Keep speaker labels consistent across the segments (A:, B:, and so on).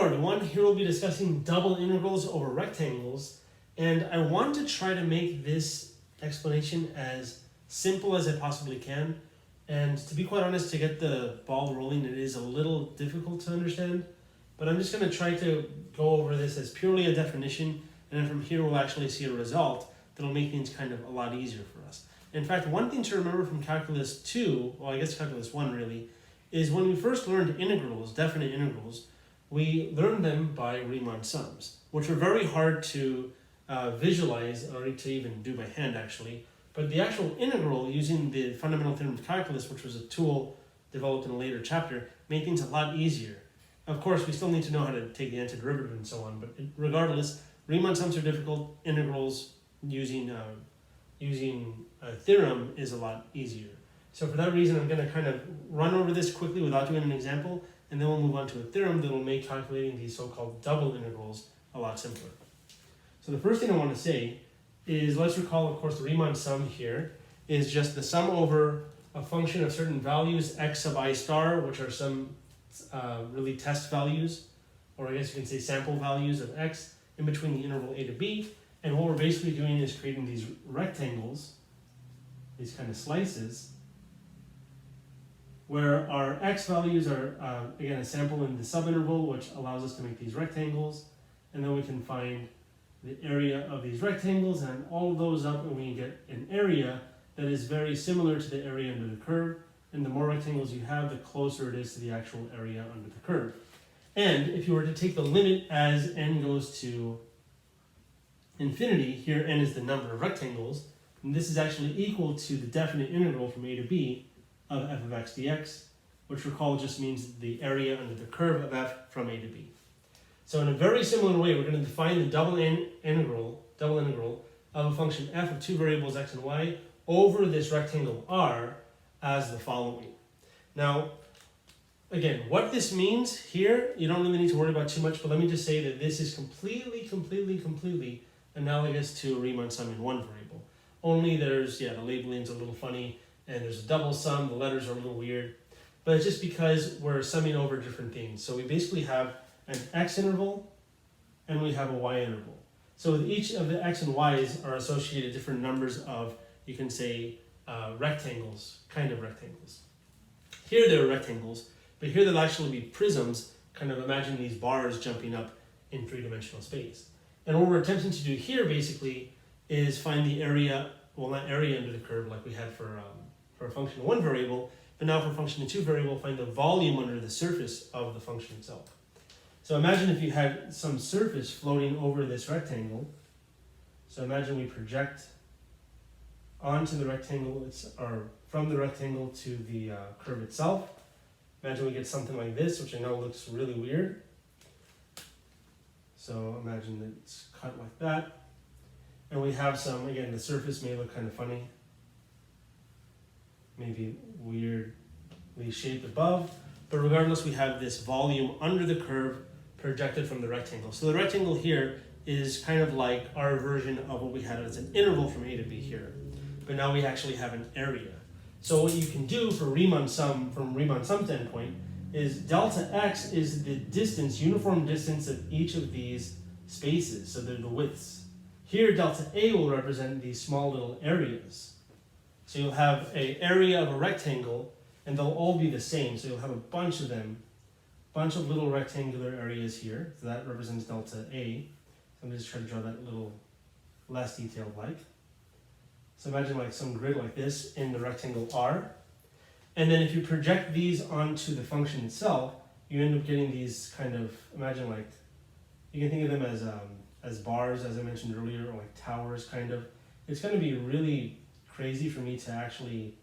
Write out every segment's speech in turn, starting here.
A: Everyone, here we'll be discussing double integrals over rectangles, and I want to try to make this explanation as simple as I possibly can. And to be quite honest, to get the ball rolling, it is a little difficult to understand, but I'm just going to try to go over this as purely a definition, and then from here we'll actually see a result that'll make things kind of a lot easier for us. In fact, one thing to remember from Calculus 2, well I guess Calculus 1 really, is when we first learned integrals, definite integrals, we learned them by Riemann sums, which are very hard to visualize or to even do by hand actually. But the actual integral using the fundamental theorem of calculus, which was a tool developed in a later chapter, made things a lot easier. Of course, we still need to know how to take the antiderivative and so on, but regardless, Riemann sums are difficult. Integrals using a theorem is a lot easier. So for that reason, I'm going to kind of run over this quickly without doing an example, and then we'll move on to a theorem that will make calculating these so-called double integrals a lot simpler. So the first thing I want to say is, let's recall, of course, the Riemann sum here is just the sum over a function of certain values, x sub I star, which are some really test values, or I guess you can say sample values of x in between the interval a to b. And what we're basically doing is creating these rectangles, these kind of slices, where our x values are, again, a sample in the subinterval, which allows us to make these rectangles. And then we can find the area of these rectangles and all of those up, and we get an area that is very similar to the area under the curve. And the more rectangles you have, the closer it is to the actual area under the curve. And if you were to take the limit as n goes to infinity, here n is the number of rectangles, and this is actually equal to the definite integral from a to b of f of x dx, which recall just means the area under the curve of f from a to b. So in a very similar way, we're going to define the double integral of a function f of two variables x and y over this rectangle R as the following. Now, again, what this means here, you don't really need to worry about too much, but let me just say that this is completely analogous to a Riemann sum in one variable. Only there's, the labeling's a little funny, and there's a double sum, the letters are a little weird, but it's just because we're summing over different things. So we basically have an x interval and we have a y interval. So with each of the x and y's are associated different numbers of, you can say, rectangles, kind of rectangles. Here there are rectangles, but here there'll actually be prisms, kind of imagine these bars jumping up in three-dimensional space. And what we're attempting to do here basically is find the area, well not area under the curve like we had for a function of one variable, but now for a function of two variable, find the volume under the surface of the function itself. So imagine if you had some surface floating over this rectangle. So imagine we project onto the rectangle, or from the rectangle to the curve itself. Imagine we get something like this, which I know looks really weird. So imagine that it's cut like that. And we have some, again, the surface may look kind of funny. Maybe weirdly shaped above, but regardless, we have this volume under the curve projected from the rectangle. So the rectangle here is kind of like our version of what we had as an interval from a to b here, but now we actually have an area. So what you can do for Riemann sum, from Riemann sum standpoint, is delta x is the distance, uniform distance of each of these spaces, so they're the widths. Here, delta a will represent these small little areas. So you'll have an area of a rectangle, and they'll all be the same. So you'll have a bunch of them, bunch of little rectangular areas here. So that represents delta A. So I'm just trying to draw that a little less detailed like. So imagine like some grid like this in the rectangle R. And then if you project these onto the function itself, you end up getting these kind of, imagine like, you can think of them as bars, as I mentioned earlier, or like towers kind of. It's going to be really crazy for me to actually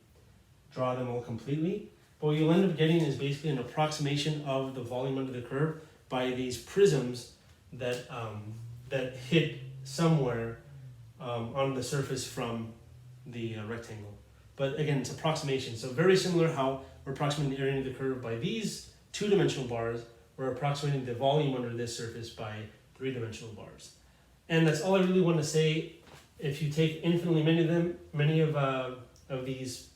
A: draw them all completely, but what you'll end up getting is basically an approximation of the volume under the curve by these prisms that hit somewhere on the surface from the rectangle. But again, it's approximation, so very similar how we're approximating the area under the curve by these two-dimensional bars, we're approximating the volume under this surface by three-dimensional bars. And that's all I really want to say. If you take infinitely many of these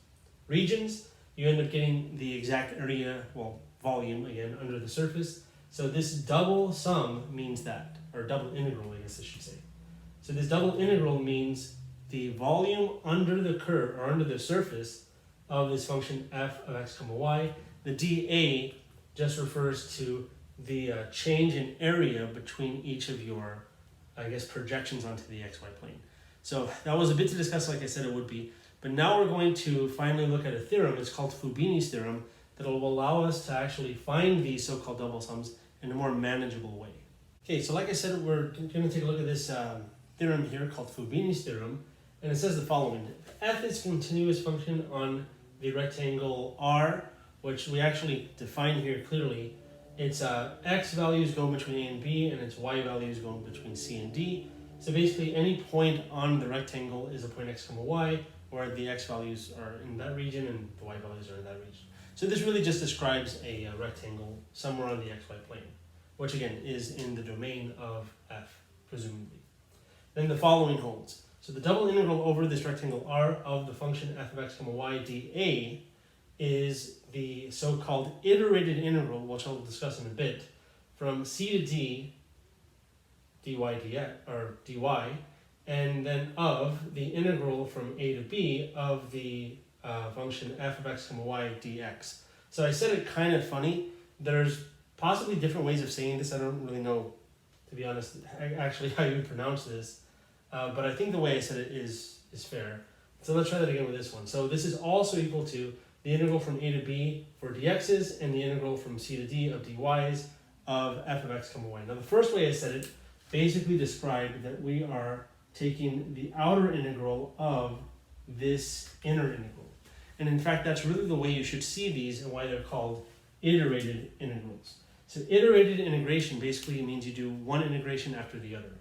A: regions, you end up getting the exact area, well, volume again, under the surface. So this double sum means that, or double integral, I guess I should say. So this double integral means the volume under the curve, or under the surface of this function f of x comma y. The dA just refers to the change in area between each of your, I guess, projections onto the xy plane. So that was a bit to discuss, like I said it would be. But now we're going to finally look at a theorem. It's called Fubini's theorem that will allow us to actually find these so-called double sums in a more manageable way. Okay, so like I said, we're going to take a look at this theorem here called Fubini's theorem. And it says the following. F is a continuous function on the rectangle R, which we actually define here clearly. Its x values go between A and B, and its y values go between C and D. So basically any point on the rectangle is a point x comma y, where the x values are in that region and the y values are in that region. So this really just describes a rectangle somewhere on the xy plane, which again is in the domain of f, presumably. Then the following holds. So the double integral over this rectangle R of the function f of x comma y dA is the so-called iterated integral, which I'll discuss in a bit, from c to d dy dx, or dy, and then of the integral from a to b of the function f of x comma y dx. So I said it kind of funny. There's possibly different ways of saying this. I don't really know, to be honest, actually how you would pronounce this. But I think the way I said it is fair. So let's try that again with this one. So this is also equal to the integral from a to b for dx's and the integral from c to d of dy's of f of x comma y. Now the first way I said it basically described that we are taking the outer integral of this inner integral. And in fact, that's really the way you should see these and why they're called iterated integrals. So iterated integration basically means you do one integration after the other.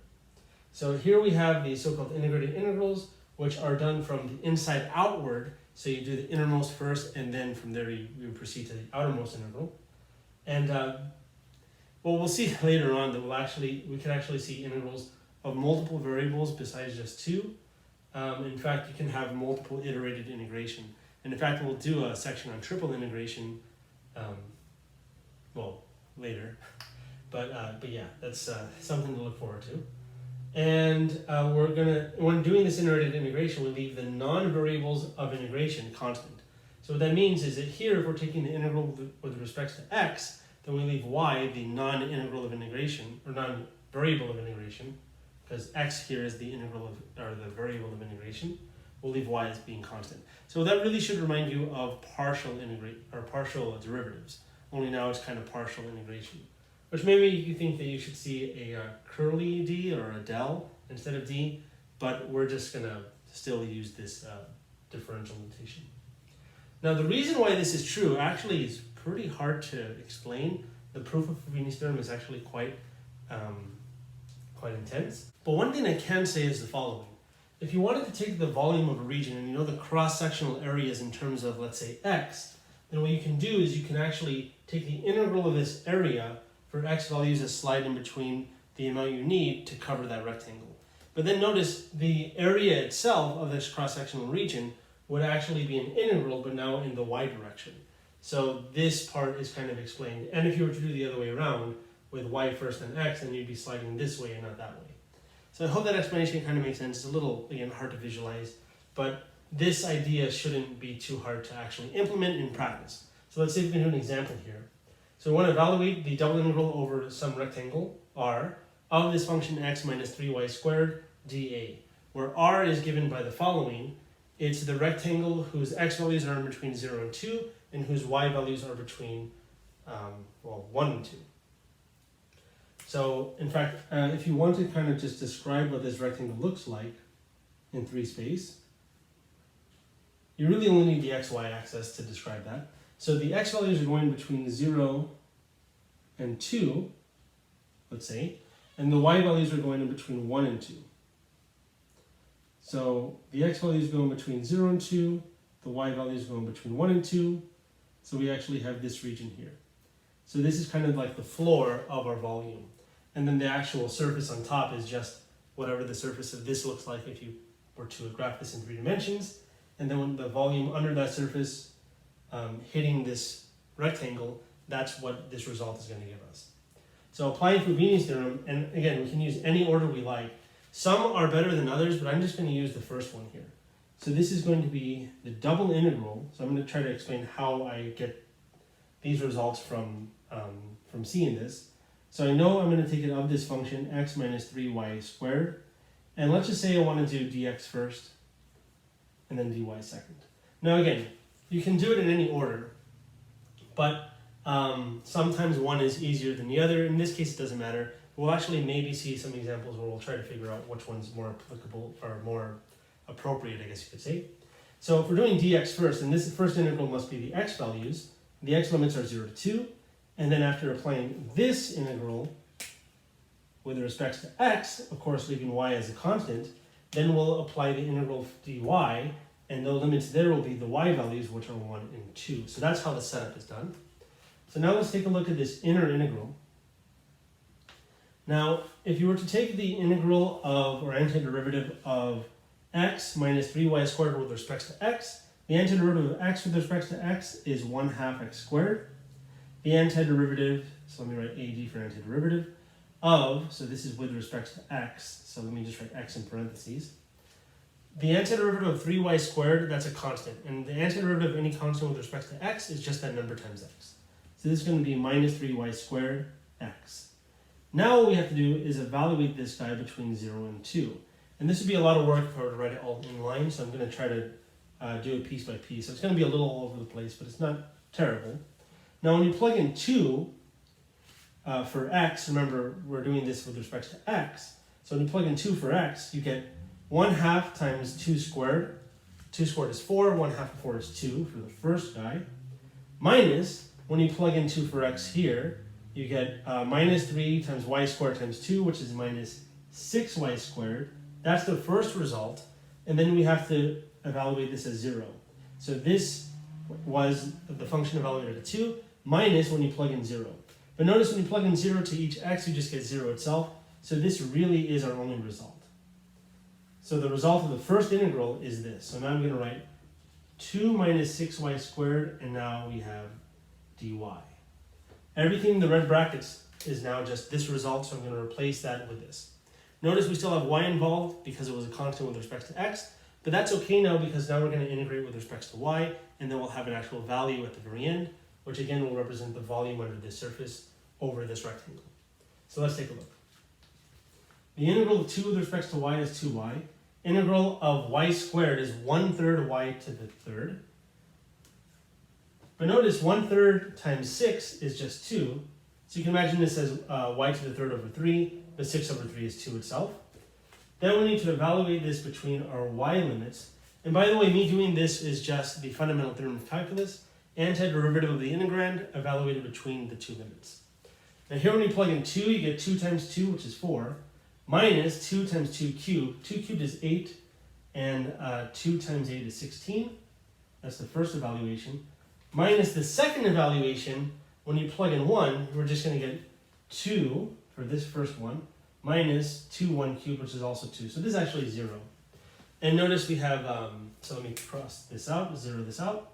A: So here we have the so-called integrated integrals, which are done from the inside outward. So you do the innermost first, and then from there you proceed to the outermost integral. And well, we'll see later on that we can actually see integrals of multiple variables besides just two. In fact, you can have multiple iterated integration. And in fact, we'll do a section on triple integration, well, later. But yeah, that's something to look forward to. And when doing this iterated integration, we leave the non-variables of integration constant. So what that means is that here, if we're taking the integral with respect to x, then we leave y, the non-integral of integration, or non-variable of integration, because x here is the integral of, or the variable of integration. We'll leave y as being constant. So that really should remind you of partial derivatives. Only now it's kind of partial integration. Which maybe you think that you should see a curly d or a del instead of d, but we're just gonna still use this differential notation. Now the reason why this is true actually is pretty hard to explain. The proof of Fubini's theorem is actually quite intense. But one thing I can say is the following. If you wanted to take the volume of a region and you know the cross-sectional areas in terms of, let's say, x, then what you can do is you can actually take the integral of this area for x values that slide in between the amount you need to cover that rectangle. But then notice the area itself of this cross-sectional region would actually be an integral, but now in the y direction. So this part is kind of explained. And if you were to do the other way around, with y first and x, then you'd be sliding this way and not that way. So I hope that explanation kind of makes sense. It's a little, again, hard to visualize, but this idea shouldn't be too hard to actually implement in practice. So let's see if we can do an example here. So we want to evaluate the double integral over some rectangle, R, of this function x minus 3y squared dA, where R is given by the following. It's the rectangle whose x values are in between 0 and 2, and whose y values are between, 1 and 2. So, in fact, if you want to kind of just describe what this rectangle looks like in 3 space, you really only need the xy axis to describe that. So the x values are going between 0 and 2, let's say, and the y values are going in between 1 and 2. So the x values go in between 0 and 2, the y values go in between 1 and 2, so we actually have this region here. So this is kind of like the floor of our volume. And then the actual surface on top is just whatever the surface of this looks like if you were to graph this in 3 dimensions. And then when the volume under that surface hitting this rectangle, that's what this result is going to give us. So applying Fubini's theorem, and again, we can use any order we like. Some are better than others, but I'm just going to use the first one here. So this is going to be the double integral. So I'm going to try to explain how I get these results from seeing this. So I know I'm going to take it of this function, x minus 3y squared. And let's just say I want to do dx first, and then dy second. Now again, you can do it in any order, but sometimes one is easier than the other. In this case, it doesn't matter. We'll actually maybe see some examples where we'll try to figure out which one's more applicable or more appropriate, I guess you could say. So if we're doing dx first, and this first integral must be the x values, the x limits are 0 to 2, and then after applying this integral with respect to x, of course leaving y as a constant, then we'll apply the integral dy, and the limits there will be the y values, which are 1 and 2. So that's how the setup is done. So now let's take a look at this inner integral. Now, if you were to take the integral of, or antiderivative of x minus 3y squared with respect to x, the antiderivative of x with respect to x is 1/2 x squared. The antiderivative, so let me write AD for antiderivative, of, so this is with respect to x, so let me just write x in parentheses. The antiderivative of 3y squared, that's a constant, and the antiderivative of any constant with respect to x is just that number times x. So this is going to be minus 3y squared x. Now what we have to do is evaluate this guy between 0 and 2. And this would be a lot of work if I were to write it all in line, so I'm going to try to do it piece by piece. So it's going to be a little all over the place, but it's not terrible. Now when you plug in 2 for x, remember we're doing this with respect to x, so when you plug in 2 for x, you get 1/2 times 2 squared. 2 squared is 4, 1/2 of 4 is 2 for the first guy, minus, when you plug in 2 for x here, you get minus 3 times y squared times 2, which is minus 6y squared. That's the first result, and then we have to evaluate this as 0. So this was the function evaluated at 2, minus when you plug in 0. But notice when you plug in 0 to each x, you just get 0 itself, so this really is our only result. So the result of the first integral is this. So now I'm going to write 2 minus 6y squared, and now we have dy. Everything in the red brackets is now just this result, so I'm going to replace that with this. Notice we still have y involved because it was a constant with respect to x, but that's okay now because now we're going to integrate with respect to y, and then we'll have an actual value at the very end, which again will represent the volume under this surface over this rectangle. So let's take a look. The integral of 2 with respect to y is 2y. Integral of y squared is 1/3 y to the third. But notice 1/3 times 6 is just 2. So you can imagine this as y to the third over 3, but 6 over 3 is 2 itself. Then we need to evaluate this between our y limits. And by the way, me doing this is just the fundamental theorem of calculus, antiderivative of the integrand evaluated between the two limits. Now here when you plug in 2, you get 2 times 2, which is 4, minus 2 times 2 cubed. 2 cubed is 8, and 2 times 8 is 16. That's the first evaluation. Minus the second evaluation, when you plug in 1, we're just going to get 2 for this first one, minus 2 1 cubed, which is also 2. So this is actually 0. And notice we have, so let me cross this out, 0 this out.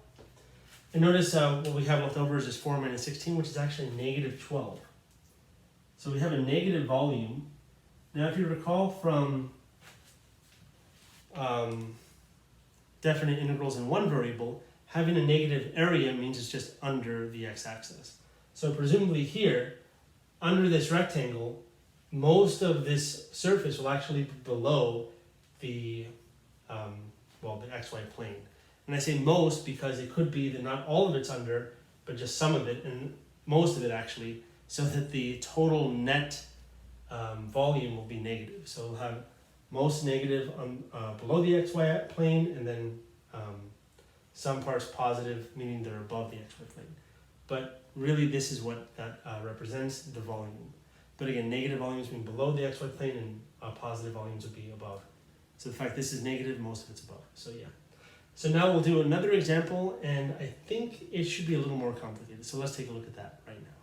A: And notice what we have left over is just 4 minus 16, which is actually negative 12. So we have a negative volume. Now if you recall from definite integrals in one variable, having a negative area means it's just under the x-axis. So presumably here, under this rectangle, most of this surface will actually be below the the xy plane. And I say most because it could be that not all of it's under, but just some of it, and most of it actually, so that the total net volume will be negative. So we'll have most negative on below the xy plane, and then some parts positive, meaning they're above the xy plane. But really this is what that represents, the volume. But again, negative volumes mean below the xy plane, and positive volumes would be above. So the fact this is negative, most of it's above. So yeah. So now we'll do another example, and I think it should be a little more complicated. So let's take a look at that right now.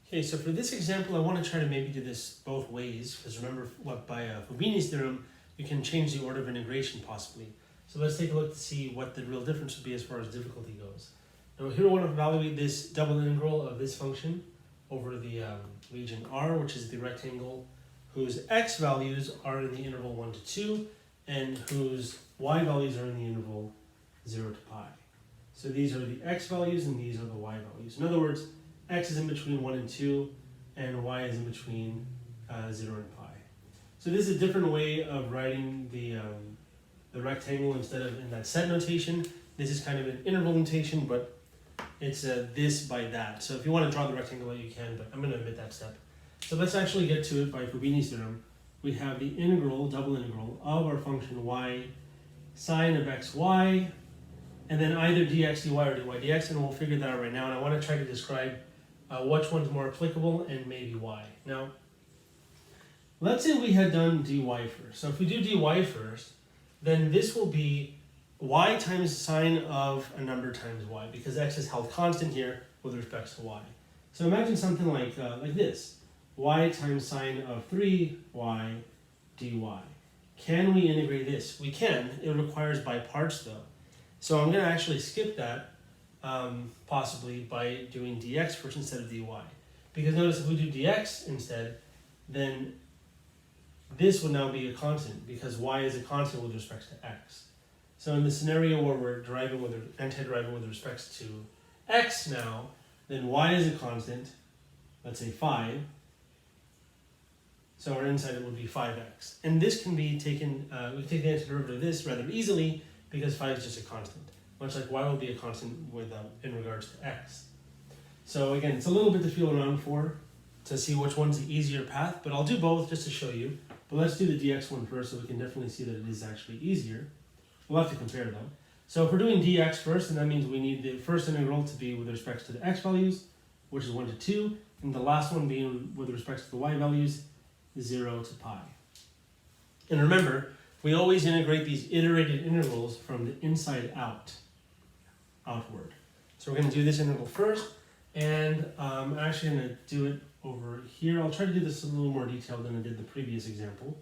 A: Okay, so for this example, I want to try to maybe do this both ways, because remember what by Fubini's theorem, you can change the order of integration possibly. So let's take a look to see what the real difference would be as far as difficulty goes. Now here we want to evaluate this double integral of this function over the region R, which is the rectangle whose x values are in the interval 1 to 2, and whose y values are in the interval 0 to pi. So these are the x values and these are the y values. In other words, x is in between 1 and 2, and y is in between 0 and pi. So this is a different way of writing the rectangle instead of in that set notation. This is kind of an interval notation, but it's this by that. So if you want to draw the rectangle, you can, but I'm going to omit that step. So let's actually get to it by Fubini's theorem. We have the integral, double integral, of our function y sine of xy, and then either dx, dy, or dy, dx, and we'll figure that out right now. And I want to try to describe which one's more applicable and maybe why. Now, let's say we had done dy first. So if we do dy first, then this will be y times sine of a number times y, because x is held constant here with respect to y. So imagine something like this. Y times sine of 3y dy. Can we integrate this? We can. It requires by parts though. So I'm going to actually skip that possibly by doing dx first instead of dy. Because notice if we do dx instead, then this would now be a constant because y is a constant with respect to x. So in the scenario where we're anti-deriving with respect to x now, then y is a constant, let's say 5. So our inside it would be 5x. And this can be taken, we can take the antiderivative of this rather easily because 5 is just a constant, much like y will be a constant with in regards to x. So again, it's a little bit to feel around for to see which one's the easier path, but I'll do both just to show you. But let's do the dx one first so we can definitely see that it is actually easier. We'll have to compare though. So if we're doing dx first, then that means we need the first integral to be with respect to the x values, which is 1 to 2, and the last one being with respect to the y values, 0 to pi. And remember, we always integrate these iterated integrals from the inside outward. So we're going to do this integral first, and I'm actually going to do it over here. I'll try to do this a little more detailed than I did the previous example.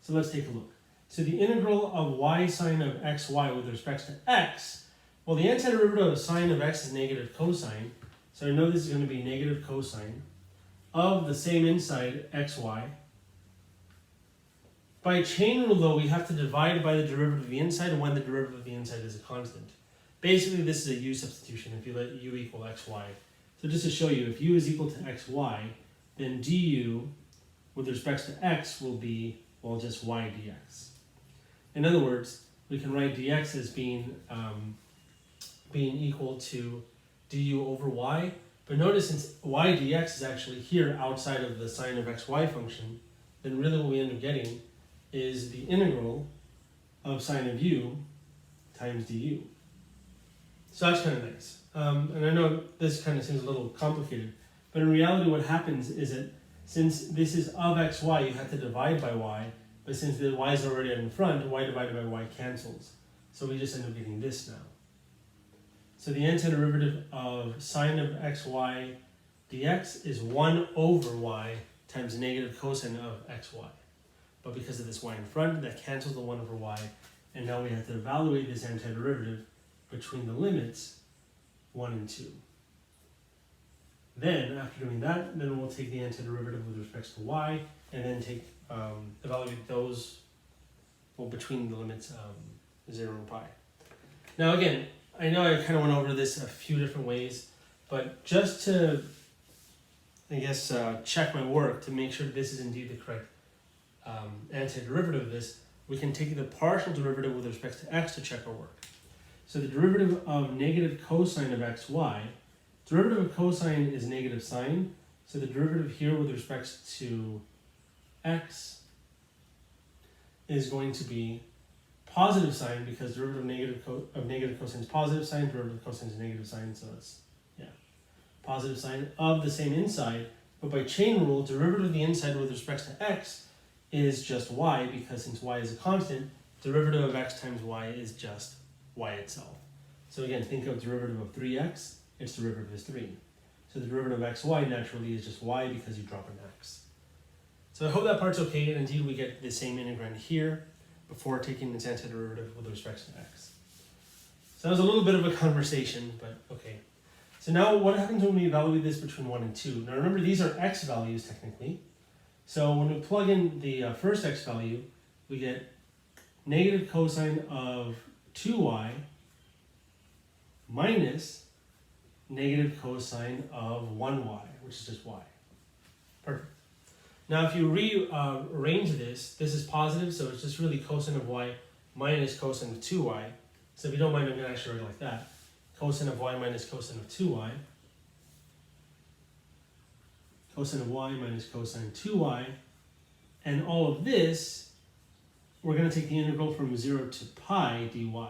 A: So let's take a look. So the integral of y sine of xy with respect to x, well, the antiderivative of sine of x is negative cosine. So I know this is going to be negative cosine of the same inside xy. By chain rule, though, we have to divide by the derivative of the inside when the derivative of the inside is a constant. Basically, this is a u substitution if you let u equal xy. So just to show you, if u is equal to xy, then du with respect to x will be, well, just y dx. In other words, we can write dx as being equal to du over y. But notice since y dx is actually here outside of the sine of xy function, then really what we end up getting is the integral of sine of u times du. So that's kind of nice. And I know this kind of seems a little complicated, but in reality what happens is that since this is of xy, you have to divide by y, but since the y is already in front, y divided by y cancels. So we just end up getting this now. So the antiderivative of sine of xy dx is 1 over y times negative cosine of xy. But because of this y in front, that cancels the 1 over y, and now we have to evaluate this antiderivative between the limits 1 and 2. Then, after doing that, then we'll take the antiderivative with respect to y, and then evaluate those between the limits 0 and pi. Now again, I know I kind of went over this a few different ways, but just to, I guess, check my work to make sure this is indeed the correct antiderivative of this, we can take the partial derivative with respect to x to check our work. So the derivative of negative cosine of xy, derivative of cosine is negative sine, so the derivative here with respect to x is going to be positive sine because derivative of negative cosine is positive sine, derivative of cosine is negative sine, so it's, positive sine of the same inside, but by chain rule, derivative of the inside with respect to x is just y, because since y is a constant, derivative of x times y is just y itself. So again, think of derivative of 3x, its derivative is 3. So the derivative of xy naturally is just y because you drop an x. So I hope that part's okay, and indeed we get the same integrand here before taking its antiderivative with respect to x. So that was a little bit of a conversation, but okay. So now what happens when we evaluate this between 1 and 2? Now remember, these are x values technically. So when we plug in the first x value, we get negative cosine of 2y minus negative cosine of 1y, which is just y. Perfect. Now if you rearrange this, this is positive, so it's just really cosine of y minus cosine of 2y. So if you don't mind, I'm going to actually write it like that. Cosine of y minus cosine of 2y. Cosine of y minus cosine 2y. And all of this, we're going to take the integral from 0 to pi dy.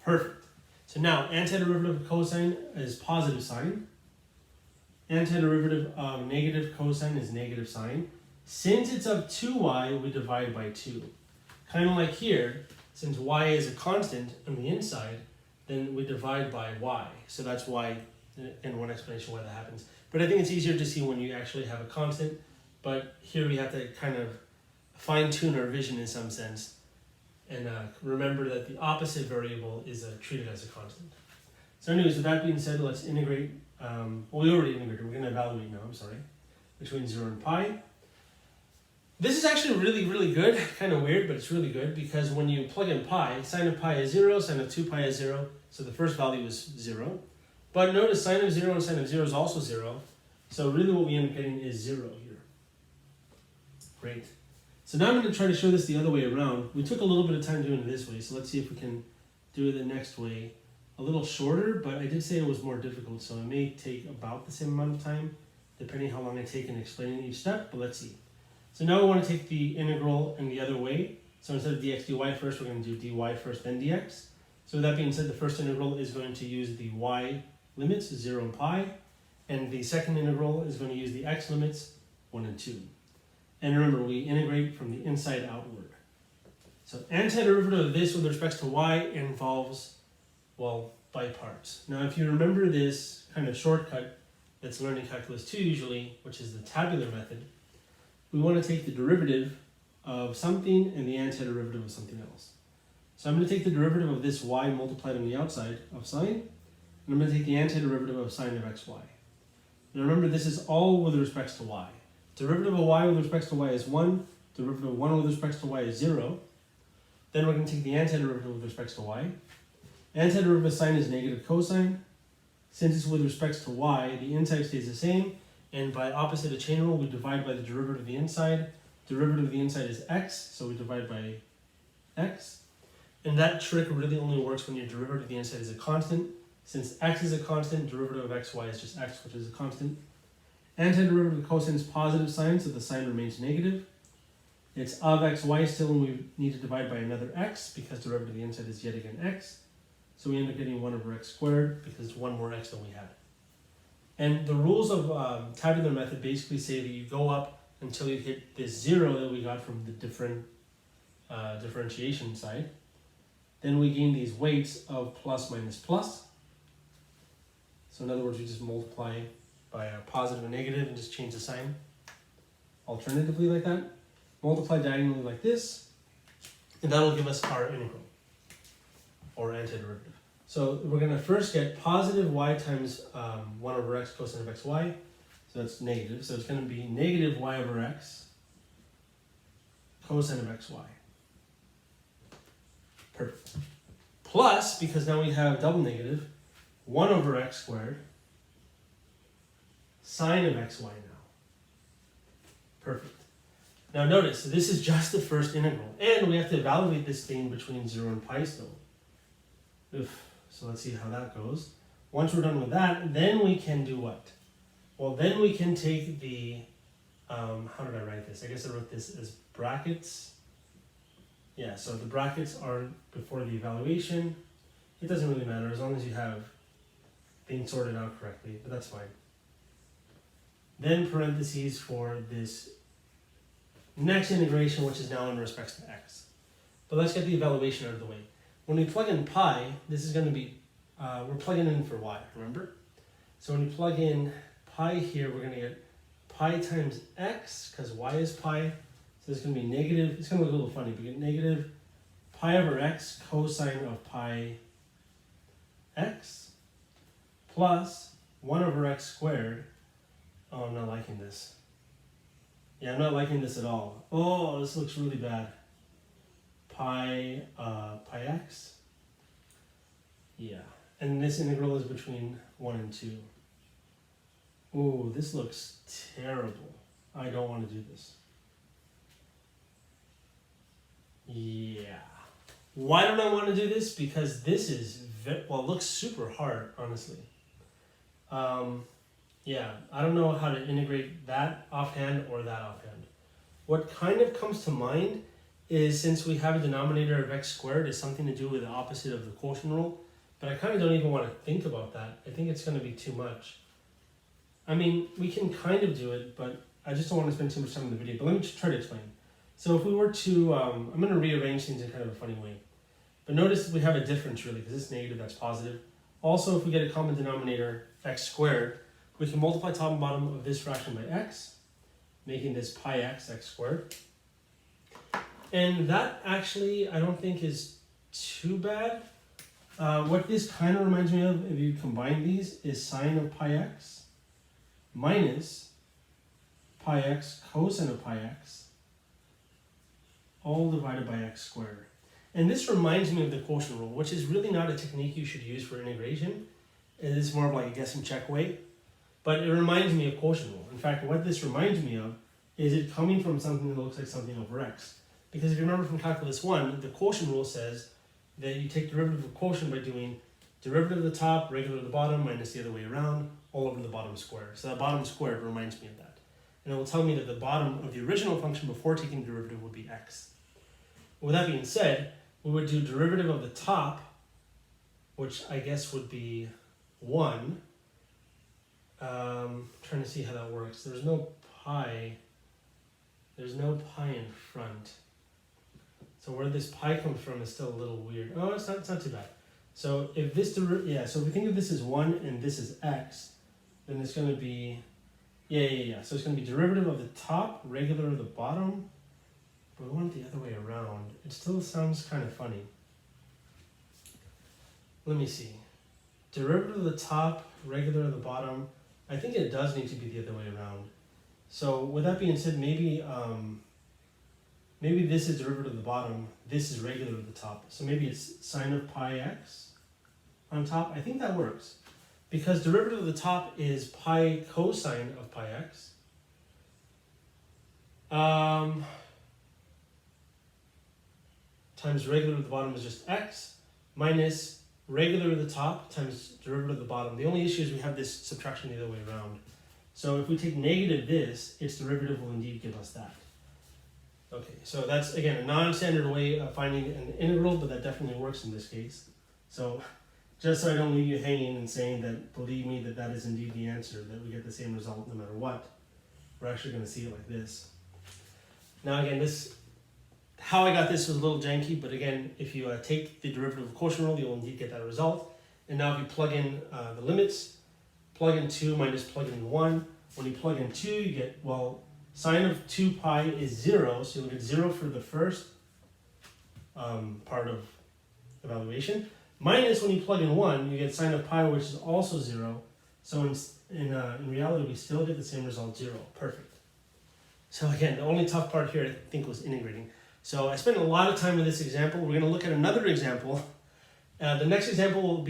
A: Perfect. So now, antiderivative of cosine is positive sine. Antiderivative of negative cosine is negative sine. Since it's of 2y, we divide by 2. Kind of like here, since y is a constant on the inside, then we divide by y. So that's why, and one explanation why that happens. But I think it's easier to see when you actually have a constant. But here we have to kind of fine-tune our vision in some sense. And remember that the opposite variable is treated as a constant. So anyways, with that being said, let's integrate. Well, we already integrated. We're going to evaluate now, I'm sorry. Between 0 and pi. This is actually really, really good. Kind of weird, but it's really good because when you plug in pi, sine of pi is 0, sine of 2 pi is 0. So the first value is 0. But notice sine of 0 and sine of 0 is also 0. So really what we end up getting is 0 here. Great. So now I'm going to try to show this the other way around. We took a little bit of time doing it this way, so let's see if we can do it the next way. A little shorter, but I did say it was more difficult, so it may take about the same amount of time, depending how long I take in explaining each step, but let's see. So now we want to take the integral in the other way. So instead of dx dy first, we're going to do dy first, then dx. So with that being said, the first integral is going to use the y limits, 0 and pi, and the second integral is going to use the x limits, 1 and 2. And remember, we integrate from the inside outward. So antiderivative of this with respect to y involves, well, by parts. Now if you remember this kind of shortcut that's learning calculus 2 usually, which is the tabular method, we want to take the derivative of something and the antiderivative of something else. So I'm going to take the derivative of this y multiplied on the outside of sine, and I'm going to take the antiderivative of sine of xy. Now remember, this is all with respect to y. Derivative of y with respect to y is 1, derivative of 1 with respect to y is 0. Then we're going to take the antiderivative with respect to y. Antiderivative of sine is negative cosine. Since it's with respect to y, the inside stays the same, and by opposite of chain rule, we divide by the derivative of the inside. Derivative of the inside is x, so we divide by x. And that trick really only works when your derivative of the inside is a constant. Since x is a constant, derivative of xy is just x, which is a constant. Antiderivative of cosine is positive sign, so the sign remains negative. It's of xy still, and we need to divide by another x, because derivative of the inside is yet again x. So we end up getting 1 over x squared, because it's 1 more x than we had. And the rules of tabular method basically say that you go up until you hit this 0 that we got from the different differentiation side. Then we gain these weights of plus minus plus. So in other words, we just multiply by a positive and negative and just change the sign alternatively like that. Multiply diagonally like this, and that'll give us our integral, or antiderivative. So we're going to first get positive y times 1 over x cosine of xy. So that's negative. So it's going to be negative y over x cosine of xy. Perfect. Plus, because now we have double negative, 1 over x squared sine of xy now. Perfect. Now notice, this is just the first integral, and we have to evaluate this thing between 0 and pi still. So let's see how that goes. Once we're done with that, then we can do what? Well, then we can take the, how did I write this? I guess I wrote this as brackets. Yeah, so the brackets are before the evaluation. It doesn't really matter as long as you have things sorted out correctly, but that's fine. Then parentheses for this next integration, which is now in respect to x. But let's get the evaluation out of the way. When we plug in pi, this is going to be, we're plugging in for y, remember? So when you plug in pi here, we're going to get pi times x, because y is pi. So it's going to be negative, it's going to look a little funny, but get negative pi over x cosine of pi x plus 1 over x squared. Oh, I'm not liking this. Yeah, I'm not liking this at all. Oh, this looks really bad. Pi x. Yeah, and this integral is between 1 and 2. Ooh, this looks terrible. I don't want to do this. Yeah. Why don't I want to do this? Because this is, well, it looks super hard, honestly. Yeah, I don't know how to integrate that offhand or that offhand. What kind of comes to mind is, since we have a denominator of x squared, is something to do with the opposite of the quotient rule, but I kind of don't even want to think about that. I think it's going to be too much. I mean, we can kind of do it, but I just don't want to spend too much time in the video. But let me just try to explain. So if we were to, I'm going to rearrange things in kind of a funny way. But notice we have a difference really, because it's negative, that's positive. Also, if we get a common denominator, x squared, we can multiply top and bottom of this fraction by x, making this pi x, x squared. And that actually, I don't think is too bad. What this kind of reminds me of, if you combine these, is sine of pi x minus pi x cosine of pi x, all divided by x squared. And this reminds me of the quotient rule, which is really not a technique you should use for integration. It is more of like a guess and check way. But it reminds me of quotient rule. In fact, what this reminds me of is it coming from something that looks like something over x. Because if you remember from calculus 1, the quotient rule says that you take derivative of quotient by doing derivative of the top, regular of the bottom, minus the other way around, all over the bottom squared. So that bottom squared reminds me of that. And it will tell me that the bottom of the original function before taking derivative would be x. With that being said, we would do derivative of the top, which I guess would be 1. Trying to see how that works. There's no pi in front. So where this pi comes from is still a little weird. Oh, it's not too bad. So if this, so if we think of this as 1 and this is x, then it's going to be, So it's going to be derivative of the top, regular of the bottom, but we want it the other way around. It still sounds kind of funny. Let me see. Derivative of the top, regular of the bottom. I think it does need to be the other way around. So with that being said, maybe this is derivative of the bottom, this is regular of the top. So maybe it's sine of pi x on top. I think that works. Because derivative of the top is pi cosine of pi x. Times regular of the bottom is just x, minus regular of the top times derivative of the bottom. The only issue is we have this subtraction the other way around. So if we take negative this, its derivative will indeed give us that. Okay, so that's, again, a non-standard way of finding an integral, but that definitely works in this case. So just so I don't leave you hanging and saying that, believe me, that is indeed the answer, that we get the same result no matter what, we're actually going to see it like this. Now again, how I got this was a little janky, but again, if you take the derivative of quotient rule, you'll indeed get that result. And now if you plug in the limits, plug in 2 minus plug in 1. When you plug in 2, you get, well, sine of 2 pi is 0, so you'll get 0 for the first part of evaluation. Minus, when you plug in 1, you get sine of pi, which is also 0. So in reality, we still get the same result, 0. Perfect. So again, the only tough part here, I think, was integrating. So I spent a lot of time with this example. We're going to look at another example. The next example will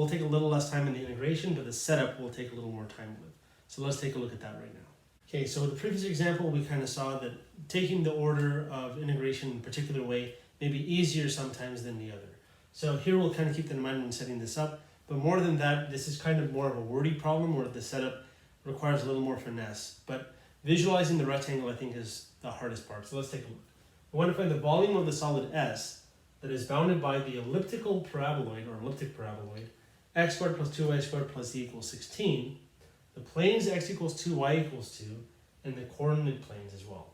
A: take a little less time in the integration, but the setup will take a little more time with. So let's take a look at that right now. Okay, so with the previous example, we kind of saw that taking the order of integration in a particular way may be easier sometimes than the other. So here we'll kind of keep that in mind when setting this up. But more than that, this is kind of more of a wordy problem where the setup requires a little more finesse. But visualizing the rectangle, I think, is the hardest part. So let's take a look. We want to find the volume of the solid S that is bounded by the elliptical paraboloid, or elliptic paraboloid, x squared plus 2y squared plus z equals 16, the planes x equals 2, y equals 2, and the coordinate planes as well.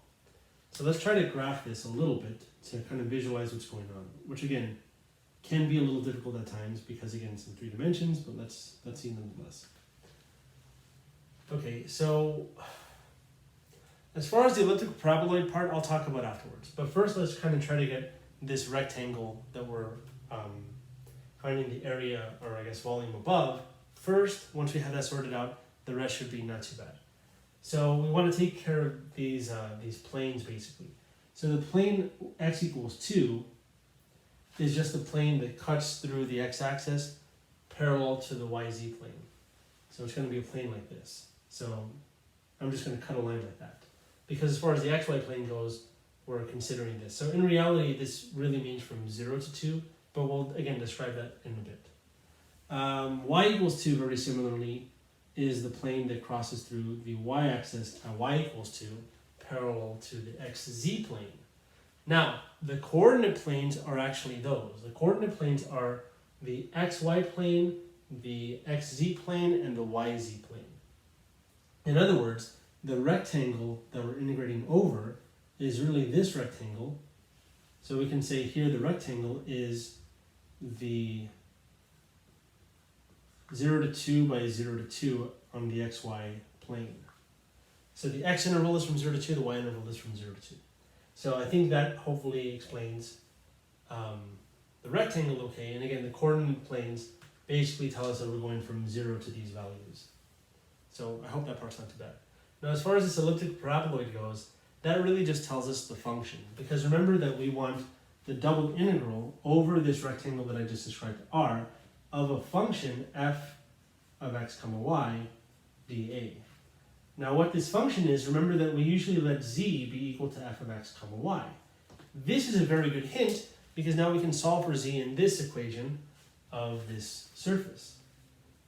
A: So let's try to graph this a little bit to kind of visualize what's going on, which again, can be a little difficult at times because again, it's in 3 dimensions, but let's see nonetheless. Okay, so as far as the elliptical paraboloid part, I'll talk about afterwards. But first, let's kind of try to get this rectangle that we're finding the area, or I guess volume above, first. Once we have that sorted out, the rest should be not too bad. So we want to take care of these planes basically. So the plane x equals 2 is just the plane that cuts through the x-axis parallel to the yz plane. So it's going to be a plane like this. So I'm just going to cut a line like that. Because as far as the xy plane goes, we're considering this. So in reality, this really means from 0 to 2, but we'll again describe that in a bit. Y equals 2, very similarly, is the plane that crosses through the y-axis at y equals 2, parallel to the xz plane. Now, the coordinate planes are actually those. The coordinate planes are the xy plane, the xz plane, and the yz plane. In other words, the rectangle that we're integrating over is really this rectangle. So we can say here the rectangle is the 0 to 2 by 0 to 2 on the xy plane. So the x interval is from 0 to 2, the y interval is from 0 to 2. So I think that hopefully explains the rectangle okay. And again, the coordinate planes basically tell us that we're going from 0 to these values. So I hope that part's not too bad. Now as far as this elliptic paraboloid goes, that really just tells us the function. Because remember that we want the double integral over this rectangle that I just described, R, of a function f of x comma y dA. Now what this function is, remember that we usually let z be equal to f of x comma y. This is a very good hint because now we can solve for z in this equation of this surface.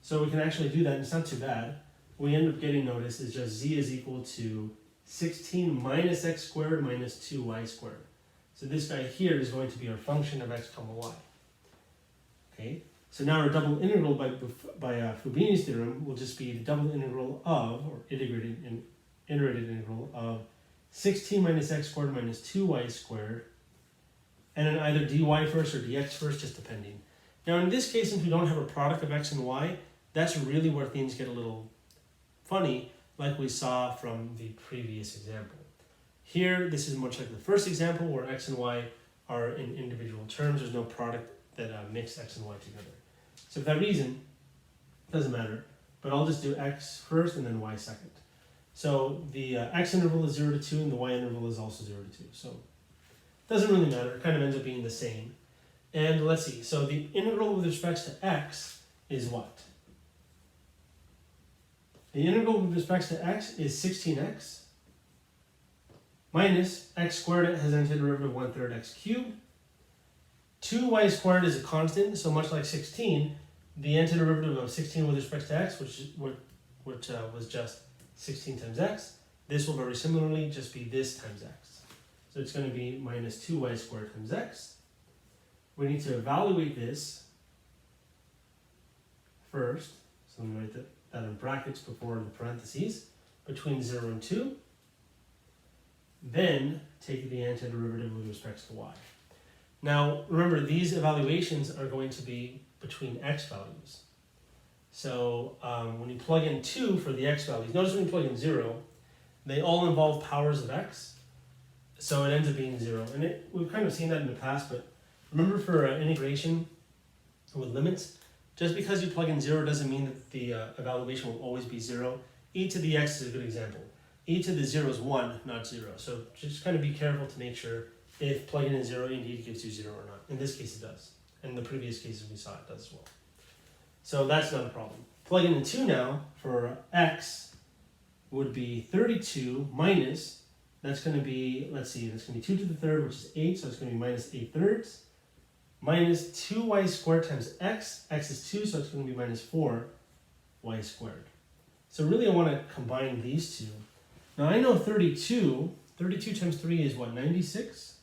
A: So we can actually do that, and it's not too bad. What we end up getting, notice, is just z is equal to 16 minus x squared minus 2y squared. So this guy here is going to be our function of x comma y. Okay, so now our double integral by Fubini's theorem will just be the double integral of, or iterated integral of 16 minus x squared minus 2y squared, and then either dy first or dx first, just depending. Now in this case, since we don't have a product of x and y, that's really where things get a little funny, like we saw from the previous example. Here, this is much like the first example where x and y are in individual terms. There's no product that mix x and y together. So for that reason, it doesn't matter, but I'll just do x first and then y second. So the x interval is 0 to 2 and the y interval is also 0 to 2. So it doesn't really matter, it kind of ends up being the same. And let's see, so the integral with respect to x is what? The integral with respect to x is 16x minus x squared has an antiderivative of 1/3 x cubed. 2y squared is a constant, so much like 16, the antiderivative of 16 with respect to x, which was just 16 times x, this will very similarly just be this times x. So it's going to be minus 2y squared times x. We need to evaluate this first, so I'm going to write that in brackets before the parentheses, between 0 and 2. Then take the antiderivative with respect to y. Now remember, these evaluations are going to be between x values. So when you plug in 2 for the x values, notice when you plug in 0, they all involve powers of x, so it ends up being 0. And we've kind of seen that in the past, but remember for integration with limits, just because you plug in 0 doesn't mean that the evaluation will always be 0. E to the x is a good example. E to the 0 is 1, not 0. So just kind of be careful to make sure if plugging in 0 indeed gives you 0 or not. In this case it does. And in the previous cases we saw it does as well. So that's not a problem. Plugging in 2 now for x would be 32 minus, that's going to be, let's see, that's going to be 2 to the 3rd, which is 8, so it's going to be minus 8/3, minus 2y squared times x. X is 2, so it's going to be minus 4y squared. So really I want to combine these two. Now I know 32 times 3 is what, 96?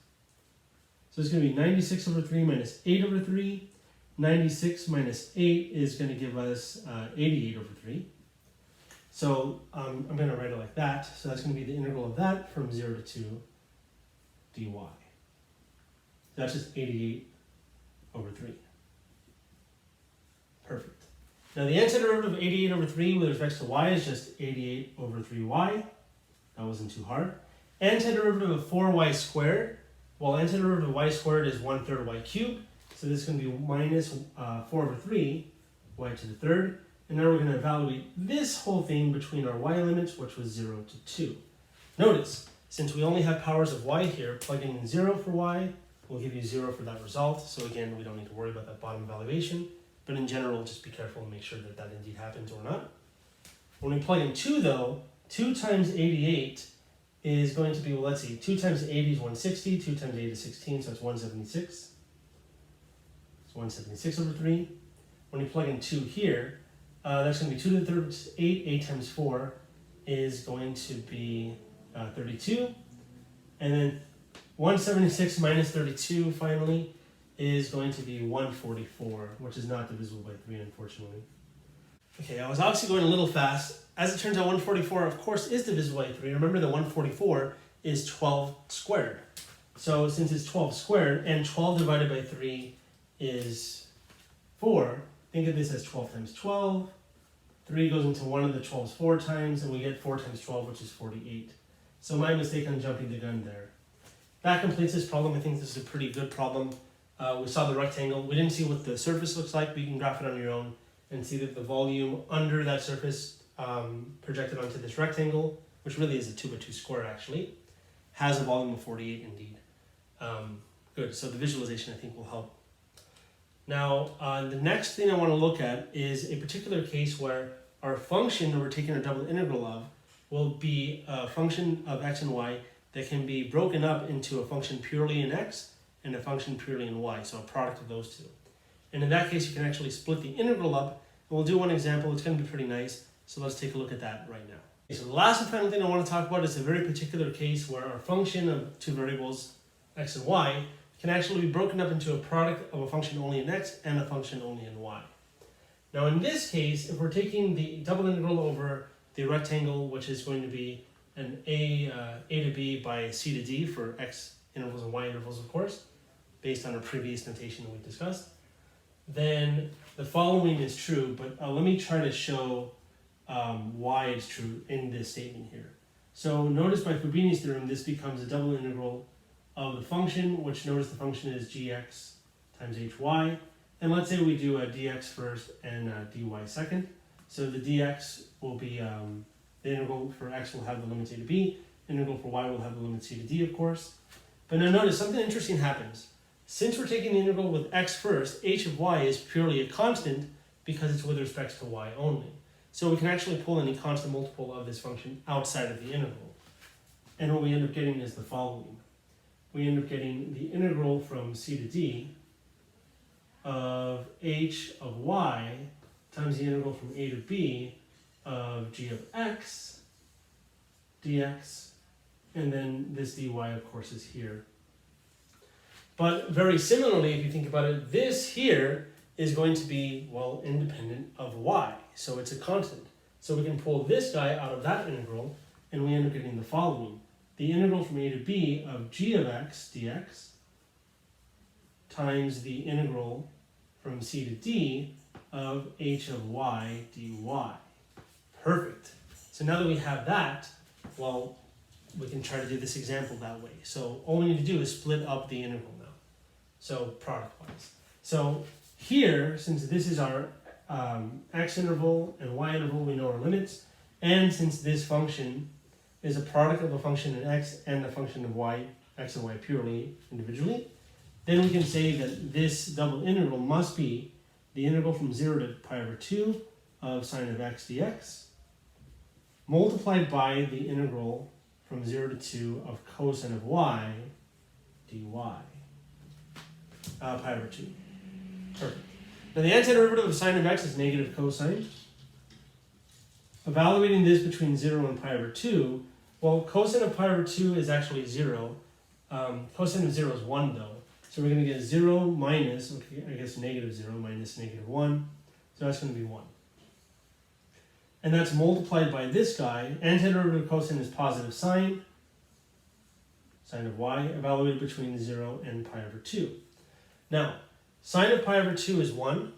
A: So it's going to be 96 over 3 minus 8 over 3. 96 minus 8 is going to give us 88 over 3. So I'm going to write it like that. So that's going to be the integral of that from 0 to 2 dy. That's just 88 over 3. Perfect. Now the antiderivative of 88 over 3 with respect to y is just 88 over 3y. That wasn't too hard. Antiderivative of 4y squared. Well, antiderivative of y squared is 1/3 y cubed. So this is going to be minus 4 over 3 y to the 3rd. And now we're going to evaluate this whole thing between our y limits, which was 0 to 2. Notice, since we only have powers of y here, plugging in 0 for y will give you 0 for that result. So again, we don't need to worry about that bottom evaluation. But in general, just be careful and make sure that that indeed happens or not. When we plug in 2 though, 2 times 88 is going to be, well, let's see, 2 times 80 is 160, 2 times 8 is 16, so it's 176. It's 176 over 3. When you plug in 2 here, that's going to be 2 to the third, 8. 8 times 4 is going to be 32. And then 176 minus 32, finally, is going to be 144, which is not divisible by 3, unfortunately. Okay, I was obviously going a little fast. As it turns out, 144, of course, is divisible by 3. Remember that 144 is 12 squared. So since it's 12 squared, and 12 divided by 3 is 4, think of this as 12 times 12. 3 goes into one of the 12s 4 times, and we get 4 times 12, which is 48. So my mistake on jumping the gun there. That completes this problem. I think this is a pretty good problem. We saw the rectangle. We didn't see what the surface looks like, but you can graph it on your own and see that the volume under that surface projected onto this rectangle, which really is a 2 by 2 square actually, has a volume of 48 indeed. Good, so the visualization I think will help. Now, the next thing I want to look at is a particular case where our function that we're taking a double integral of will be a function of x and y that can be broken up into a function purely in x and a function purely in y, so a product of those two. And in that case, you can actually split the integral up, and we'll do one example. It's going to be pretty nice, so let's take a look at that right now. Okay, so the last and final thing I want to talk about is a very particular case where our function of two variables, x and y, can actually be broken up into a product of a function only in x and a function only in y. Now in this case, if we're taking the double integral over the rectangle, which is going to be an a to b by c to d for x intervals and y intervals, of course, based on our previous notation that we discussed, then the following is true, but let me try to show why it's true in this statement here. So notice by Fubini's theorem, this becomes a double integral of the function, which notice the function is gx times hy. And let's say we do a dx first and a dy second. So the dx will be, the integral for x will have the limits a to b, integral for y will have the limits c to d, of course. But now notice something interesting happens. Since we're taking the integral with x first, h of y is purely a constant because it's with respect to y only. So we can actually pull any constant multiple of this function outside of the integral. And what we end up getting is the following. We end up getting the integral from c to d of h of y times the integral from a to b of g of x dx, and then this dy, of course, is here. But very similarly, if you think about it, this here is going to be, well, independent of y. So it's a constant. So we can pull this guy out of that integral, and we end up getting the following. The integral from a to b of g of x dx times the integral from c to d of h of y dy. Perfect. So now that we have that, well, we can try to do this example that way. So all we need to do is split up the integral now. So product-wise. So here, since this is our x interval and y interval, we know our limits. And since this function is a product of a function in x and a function of y, x and y purely individually, then we can say that this double integral must be the integral from 0 to pi over 2 of sine of x dx multiplied by the integral from 0 to 2 of cosine of y dy. Pi over 2. Perfect. Now the antiderivative of sine of x is negative cosine. Evaluating this between 0 and pi over 2, well, cosine of pi over 2 is actually 0. Cosine of 0 is 1 though. So we're going to get 0 minus, okay, I guess negative 0 minus negative 1. So that's going to be 1. And that's multiplied by this guy. Antiderivative of cosine is positive sine. Sine of y, evaluated between 0 and pi over 2. Now, sine of pi over 2 is 1.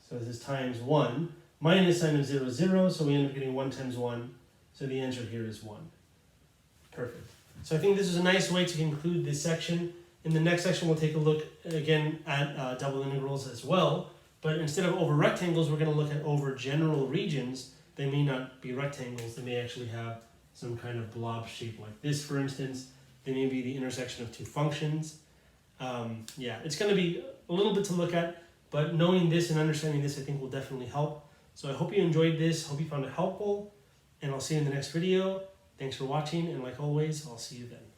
A: So this is times 1. Minus sine of 0 is 0. So we end up getting 1 times 1. So the answer here is 1. Perfect. So I think this is a nice way to conclude this section. In the next section, we'll take a look again at double integrals as well. But instead of over rectangles, we're going to look at over general regions. They may not be rectangles. They may actually have some kind of blob shape like this, for instance. They may be the intersection of two functions. Yeah, it's going to be a little bit to look at, but knowing this and understanding this, I think will definitely help. So I hope you enjoyed this. Hope you found it helpful, and I'll see you in the next video. Thanks for watching, and like always, I'll see you then.